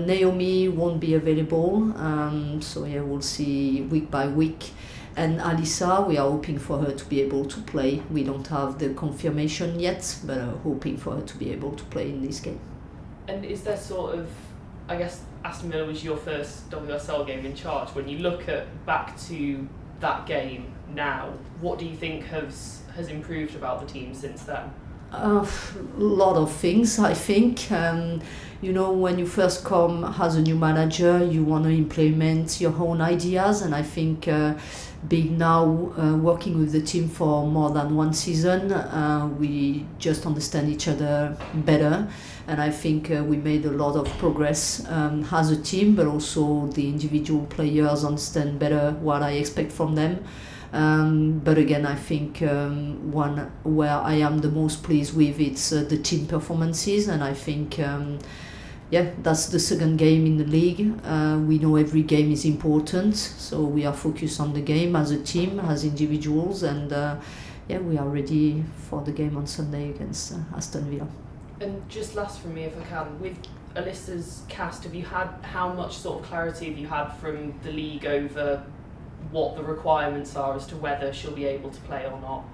Naomi won't be available, so yeah, we'll see week by week. And Alyssa, we are hoping for her to be able to play. We don't have the confirmation yet, but hoping for her to be able to play in this game. And is there sort of, I guess Aston Villa was your first WSL game in charge. When you look back to that game now, what do you think has improved about the team since then? A lot of things, I think. You know, when you first come as a new manager, you want to implement your own ideas, and I think being now working with the team for more than one season, we just understand each other better, and I think we made a lot of progress as a team, but also the individual players understand better what I expect from them. But again, I think one where I am the most pleased with it's the team performances, and I think that's the second game in the league. We know every game is important, so we are focused on the game as a team, as individuals, and we are ready for the game on Sunday against Aston Villa. And just last from me, if I can, with Alyssa's cast, how much sort of clarity have you had from the league over what the requirements are as to whether she'll be able to play or not?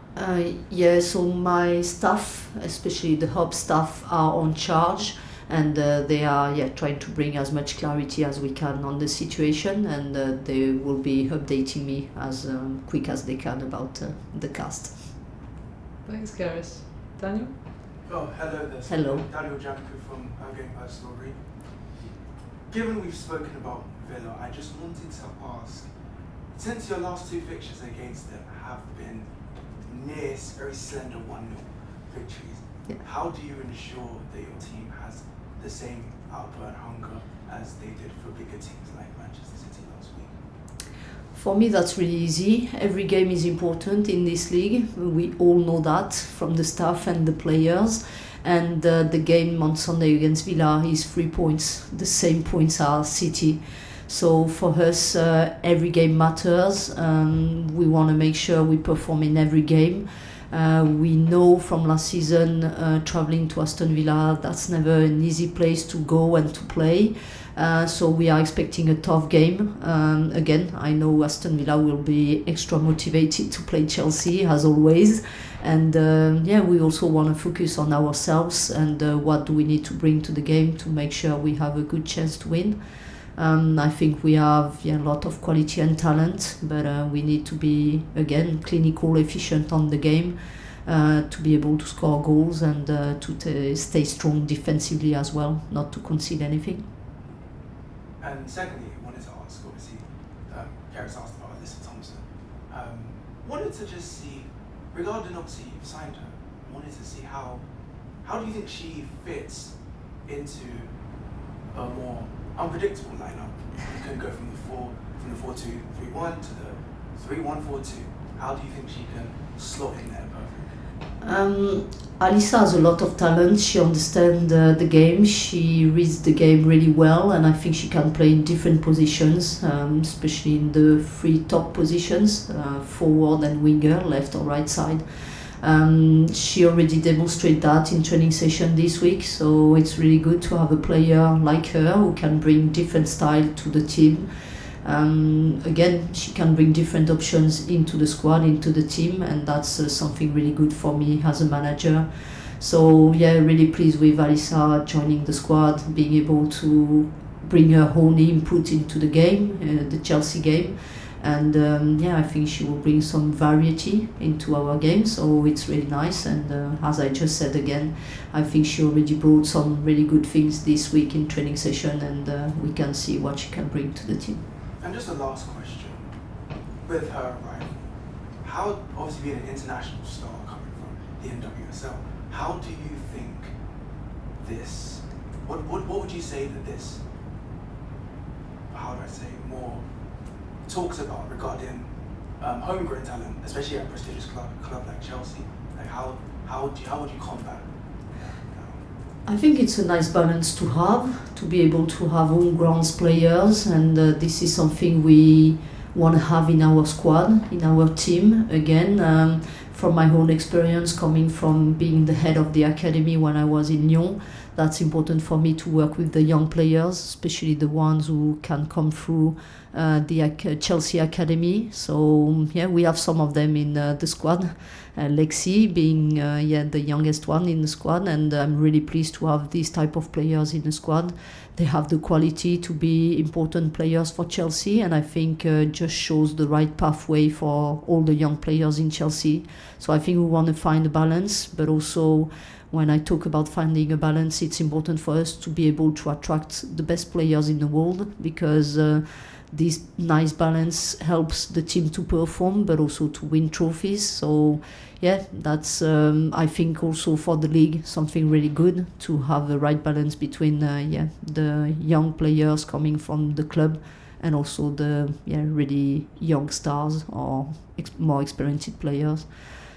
So my staff, especially the hub staff, are on charge, and they are trying to bring as much clarity as we can on the situation, and they will be updating me as quick as they can about the cast. Thanks, Karis. Daniel? Oh, hello there. Hello. Daniel Janko from Game Personal Read. Given we've spoken about Villa, I just wanted to ask, since your last two fixtures against them have been near very slender 1-0 victories, how do you ensure that your team has the same output and hunger as they did for bigger teams like Manchester City last week? For me, that's really easy. Every game is important in this league. We all know that from the staff and the players. And the game on Sunday against Villa is 3 points, the same points as City. So for us, every game matters. We want to make sure we perform in every game. We know from last season, travelling to Aston Villa, that's never an easy place to go and to play. So we are expecting a tough game. Again, I know Aston Villa will be extra motivated to play Chelsea, as always. And we also want to focus on ourselves and what do we need to bring to the game to make sure we have a good chance to win. I think we have a lot of quality and talent, but we need to be, again, clinical, efficient on the game to be able to score goals and to stay strong defensively as well, not to concede anything. And secondly, I wanted to ask, obviously, Karis asked about Alyssa Thompson. Wanted to just see, regarding obviously you've signed her, wanted to see how do you think she fits into a more unpredictable lineup? You can go from the 4-2-3-1 to the 3-1-4-2. How do you think she can slot in there perfectly? Alyssa has a lot of talent. She understands the game. She reads the game really well, and I think she can play in different positions, especially in the three top positions, forward and winger, left or right side. She already demonstrated that in training session this week, so it's really good to have a player like her who can bring different style to the team. Again, she can bring different options into the squad, into the team, and that's something really good for me as a manager. So really pleased with Alyssa joining the squad, being able to bring her own input into the game, the Chelsea game. And I think she will bring some variety into our game, so it's really nice. And as I just said again, I think she already brought some really good things this week in training session, and we can see what she can bring to the team. And just a last question, with her arrival, how, obviously being an international star coming from the NWSL, how do you think this, what would you say that this, how do I say, more talks about regarding homegrown talent, especially at a prestigious club like Chelsea? Like how would you combat? I think it's a nice balance to have, to be able to have homegrown players, and this is something we want to have in our squad, in our team. Again, from my own experience coming from being the head of the academy when I was in Lyon, that's important for me to work with the young players, especially the ones who can come through the Chelsea Academy. So yeah, we have some of them in the squad. Lexi being the youngest one in the squad, and I'm really pleased to have these type of players in the squad. They have the quality to be important players for Chelsea, and I think just shows the right pathway for all the young players in Chelsea. So I think we want to find a balance, but also when I talk about finding a balance, it's important for us to be able to attract the best players in the world, because this nice balance helps the team to perform, but also to win trophies. So yeah, that's I think also for the league something really good to have the right balance between the young players coming from the club and also the really young stars or more experienced players.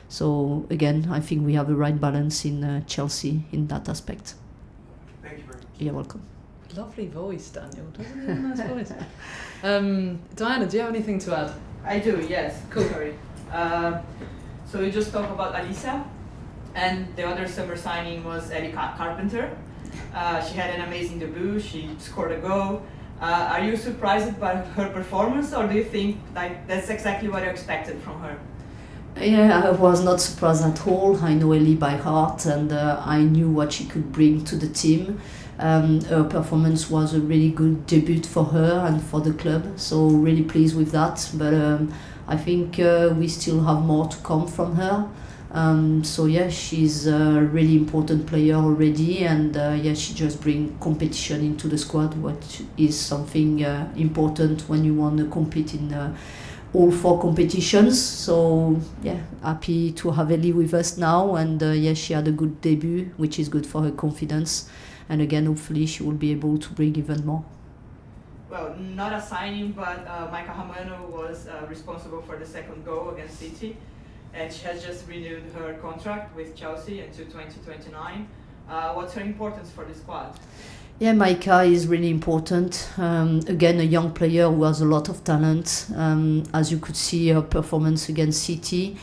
So again, I think we have the right balance in Chelsea in that aspect. Thank you very much. You're welcome. Lovely voice, Daniel. Doesn't he have a nice voice? Diana, do you have anything to add? I do, yes. Cool. Sorry. So we just talked about Alyssa, and the other summer signing was Ellie Carpenter. She had an amazing debut. She scored a goal. Are you surprised by her performance, or do you think that's exactly what you expected from her? Yeah, I was not surprised at all. I know Ellie by heart, and I knew what she could bring to the team. Her performance was a really good debut for her and for the club, so really pleased with that. But I think we still have more to come from her. So yeah, she's a really important player already, and she just brings competition into the squad, which is something important when you want to compete in all 4 competitions. So yeah, happy to have Ellie with us now, and she had a good debut, which is good for her confidence. And again, hopefully she will be able to bring even more. Well, not a signing, but Maika Hamano was responsible for the second goal against City, and she has just renewed her contract with Chelsea until 2029. What's her importance for the squad? Yeah, Maika is really important. Again, a young player who has a lot of talent. As you could see, her performance against City,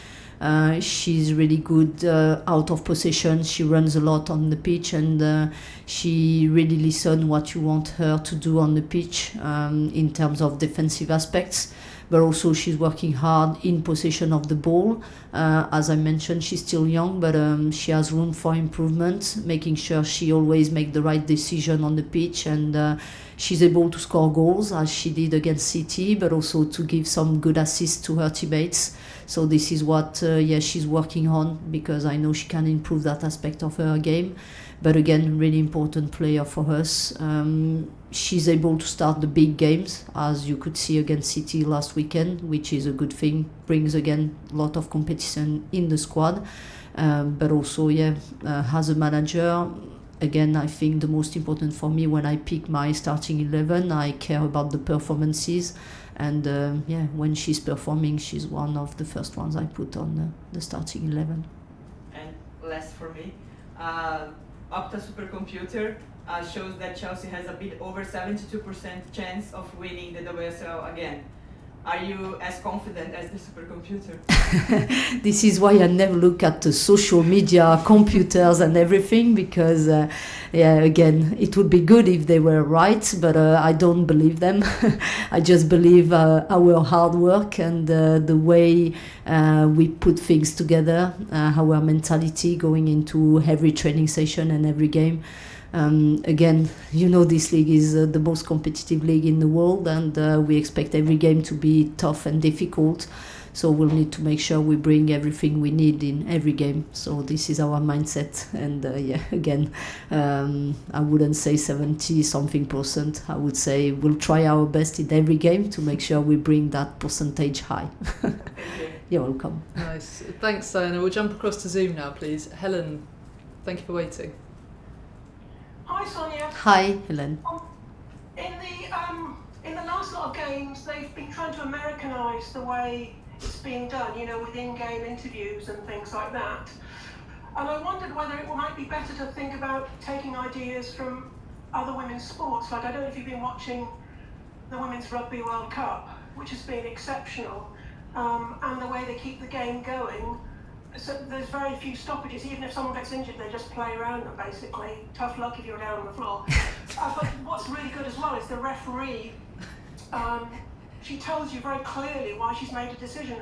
she's really good out of possession. She runs a lot on the pitch, and she really listens what you want her to do on the pitch in terms of defensive aspects. But also she's working hard in possession of the ball. As I mentioned, she's still young, but she has room for improvement, making sure she always makes the right decision on the pitch, and she's able to score goals as she did against City, but also to give some good assists to her teammates. So this is what she's working on, because I know she can improve that aspect of her game. But again, really important player for us. She's able to start the big games, as you could see against City last weekend, which is a good thing. Brings again a lot of competition in the squad. But also, as a manager, again, I think the most important for me when I pick my starting 11, I care about the performances. And when she's performing, she's one of the first ones I put on the starting 11. And last for me, Opta supercomputer shows that Chelsea has a bit over 72% chance of winning the WSL again. Are you as confident as the supercomputer? This is why I never look at the social media, computers and everything, because again, it would be good if they were right, but I don't believe them. I just believe our hard work and the way we put things together, our mentality going into every training session and every game. Again, you know, this league is the most competitive league in the world, and we expect every game to be tough and difficult. So we'll need to make sure we bring everything we need in every game. So this is our mindset. And again, I wouldn't say 70-something%. I would say we'll try our best in every game to make sure we bring that percentage high. You're welcome. Nice. Thanks, Diana. We'll jump across to Zoom now, please. Helen, thank you for waiting. Hi, Sonia. Hi, Helen. In the last lot of games, they've been trying to Americanise the way it's being done, you know, with in-game interviews and things like that. And I wondered whether it might be better to think about taking ideas from other women's sports. Like, I don't know if you've been watching the Women's Rugby World Cup, which has been exceptional, and the way they keep the game going. so there's very few stoppages. Even if someone gets injured, they just play around them, basically. Tough luck if you're down on the floor. But what's really good as well is the referee, she tells you very clearly why she's made a decision.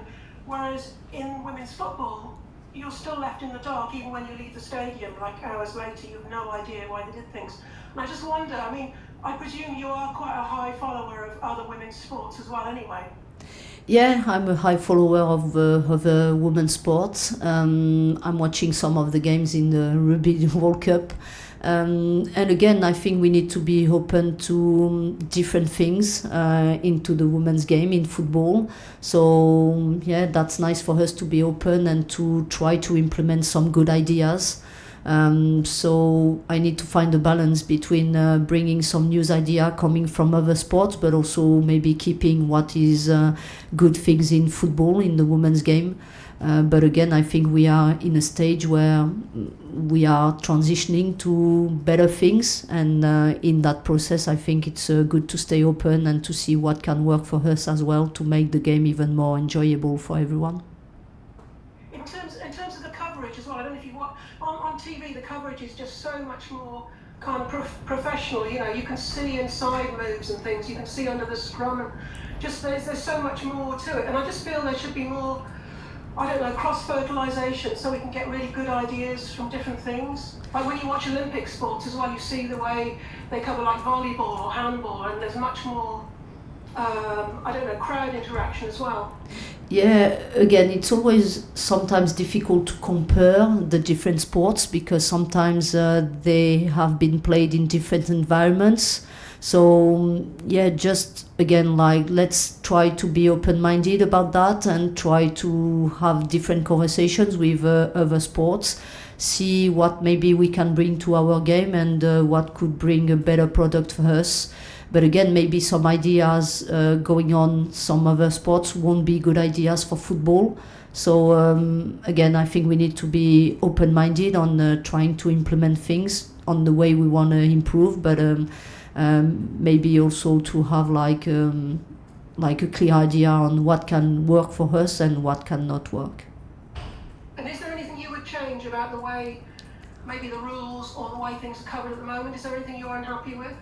Whereas in women's football, you're still left in the dark even when you leave the stadium, like hours later, you have no idea why they did things. And I just wonder, I mean, I presume you are quite a high follower of other women's sports as well anyway. Yeah, I'm a high follower of women's sports. I'm watching some of the games in the Rugby World Cup. And again, I think we need to be open to different things into the women's game in football. So yeah, that's nice for us to be open and to try to implement some good ideas. So I need to find a balance between bringing some news idea coming from other sports, but also maybe keeping what is good things in football, in the women's game. But again, I think we are in a stage where we are transitioning to better things, and in that process I think it's good to stay open and to see what can work for us as well to make the game even more enjoyable for everyone. In terms of the coverage as well, I don't know if you watch on TV, the coverage is just so much more kind of professional. You know, you can see inside moves and things, you can see under the scrum, and just there's so much more to it. And I just feel there should be more, I don't know, cross-fertilisation so we can get really good ideas from different things. Like when you watch Olympic sports as well, you see the way they cover like volleyball or handball, and there's much more, I don't know, crowd interaction as well. Yeah, again, it's always sometimes difficult to compare the different sports because sometimes they have been played in different environments. So yeah, just again, like, let's try to be open-minded about that and try to have different conversations with other sports, see what maybe we can bring to our game and what could bring a better product for us. But again, maybe some ideas going on some other sports won't be good ideas for football. So again, I think we need to be open-minded on trying to implement things on the way we want to improve, but maybe also to have like a clear idea on what can work for us and what cannot work. And is there anything you would change about the way, maybe the rules or the way things are covered at the moment? Is there anything you're unhappy with?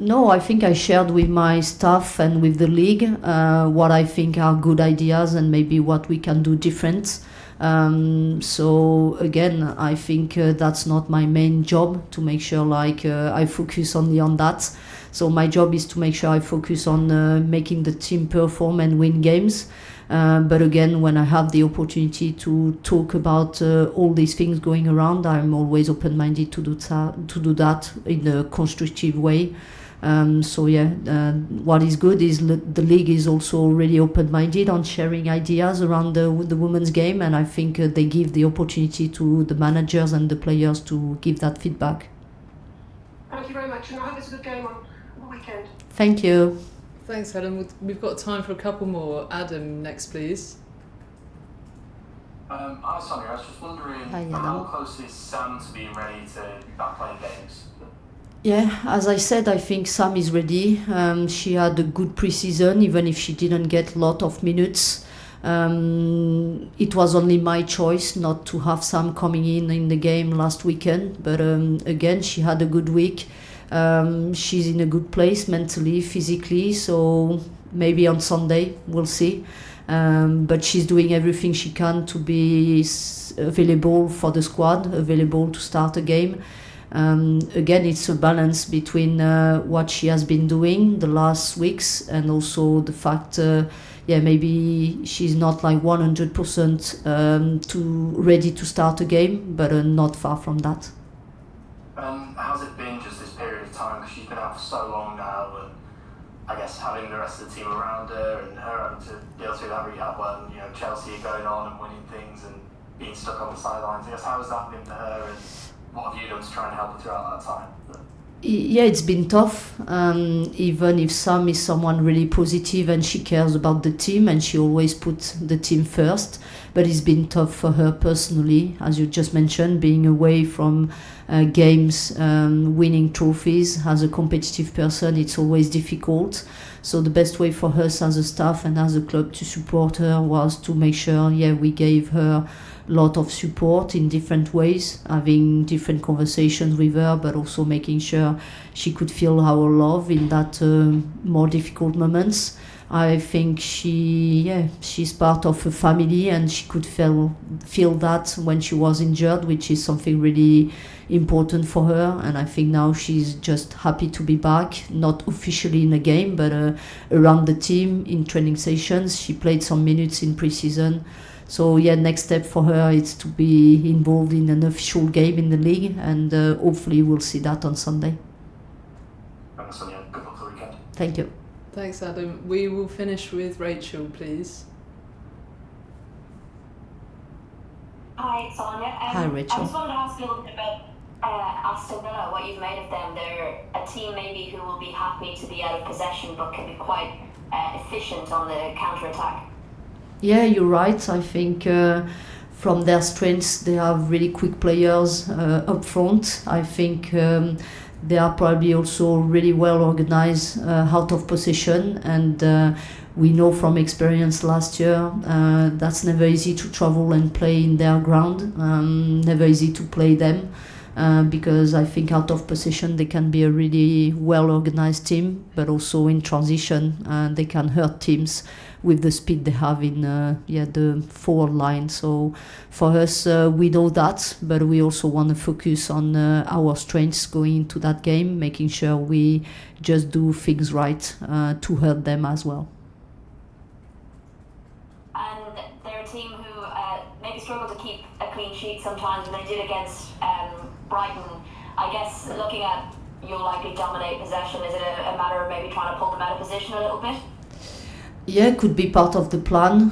No, I think I shared with my staff and with the league what I think are good ideas and maybe what we can do different. So again, I think that's not my main job to make sure I focus only on that. So my job is to make sure I focus on making the team perform and win games. But again, when I have the opportunity to talk about all these things going around, I'm always open-minded to do that in a constructive way. So yeah, what is good is the league is also really open-minded on sharing ideas around the women's game, and I think they give the opportunity to the managers and the players to give that feedback. Thank you very much, and I hope it's a good game on the weekend. Thank you. Thanks, Helen. We've got time for a couple more. Adam, next, please. Hi, Sonia. I was just wondering, how close is Sam to being ready to be back playing games? Yeah, as I said, I think Sam is ready. She had a good pre-season, even if she didn't get a lot of minutes. It was only my choice not to have Sam coming in the game last weekend. But again, she had a good week. She's in a good place mentally, physically. So maybe on Sunday, we'll see. But she's doing everything she can to be available for the squad, available to start a game. Again, it's a balance between what she has been doing the last weeks and also the fact, maybe she's not like 100% ready to start a game, but not far from that. How's it been just this period of time? Because she's been out for so long now, and I guess having the rest of the team around her and her having to deal through that rehab when Chelsea are going on and winning things and being stuck on the sidelines. I guess how has that been for her, and what have you done to try and help her throughout that time? Yeah, it's been tough. Even if Sam is someone really positive and she cares about the team and she always puts the team first, but it's been tough for her personally, as you just mentioned, being away from games, winning trophies. As a competitive person, it's always difficult. So the best way for us as a staff and as a club to support her was to make sure, we gave her lot of support in different ways, having different conversations with her, but also making sure she could feel our love in that more difficult moments. I think she's part of a family, and she could feel that when she was injured, which is something really important for her. And I think now she's just happy to be back, not officially in a game, but around the team in training sessions. She played some minutes in pre-season. So next step for her is to be involved in an official game in the league, and hopefully we'll see that on Sunday. Thanks, Sonia. Good luck for the weekend. Thank you. Thanks, Adam. We will finish with Rachel, please. Hi, Sonia. Hi, Rachel. I just wanted to ask you a little bit about Aston Villa, what you've made of them. They're a team maybe who will be happy to be out of possession, but can be quite efficient on the counter-attack. Yeah, you're right. I think from their strengths, they have really quick players up front. I think they are probably also really well organized out of possession, and we know from experience last year that's never easy to travel and play in their ground, never easy to play them, because I think out of possession they can be a really well organized team, but also in transition they can hurt teams with the speed they have in the forward line. So for us, we know that, but we also want to focus on our strengths going into that game, making sure we just do things right to hurt them as well. And they're a team who maybe struggle to keep a clean sheet sometimes, and they did against Brighton. I guess looking at you'll likely dominate possession, is it a matter of maybe trying to pull them out of position a little bit? Yeah, could be part of the plan.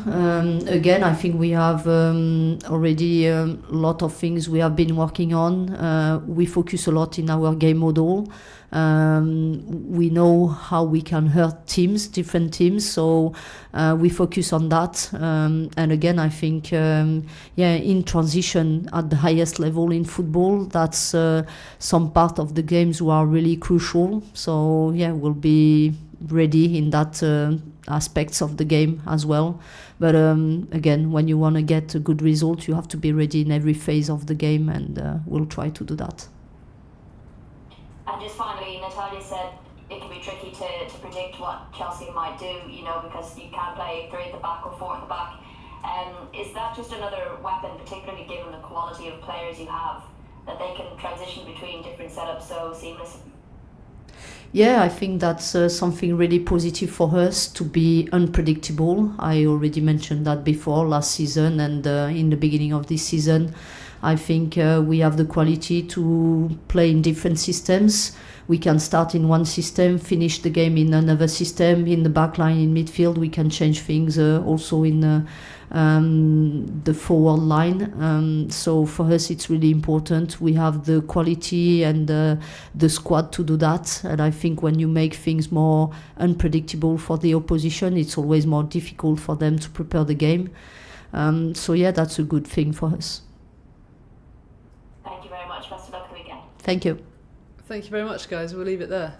Again, I think we have already a lot of things we have been working on. We focus a lot in our game model. We know how we can hurt teams, different teams, so we focus on that. And again, I think, in transition at the highest level in football, that's some part of the games who are really crucial. So we'll be ready in that aspects of the game as well. But again, when you want to get a good result, you have to be ready in every phase of the game, and we'll try to do that. And just finally, Natalia said it can be tricky to predict what Chelsea might do, because you can't play 3 at the back or 4 at the back. Is that just another weapon, particularly given the quality of players you have, that they can transition between different setups so seamlessly? Yeah, I think that's something really positive for us, to be unpredictable. I already mentioned that before last season and in the beginning of this season. I think we have the quality to play in different systems. We can start in one system, finish the game in another system. In the back line, in midfield, we can change things also in the forward line. So for us, it's really important. We have the quality and the squad to do that. And I think when you make things more unpredictable for the opposition, it's always more difficult for them to prepare the game. So that's a good thing for us. Thank you very much. Best of luck for the weekend. Thank you. Thank you very much, guys. We'll leave it there.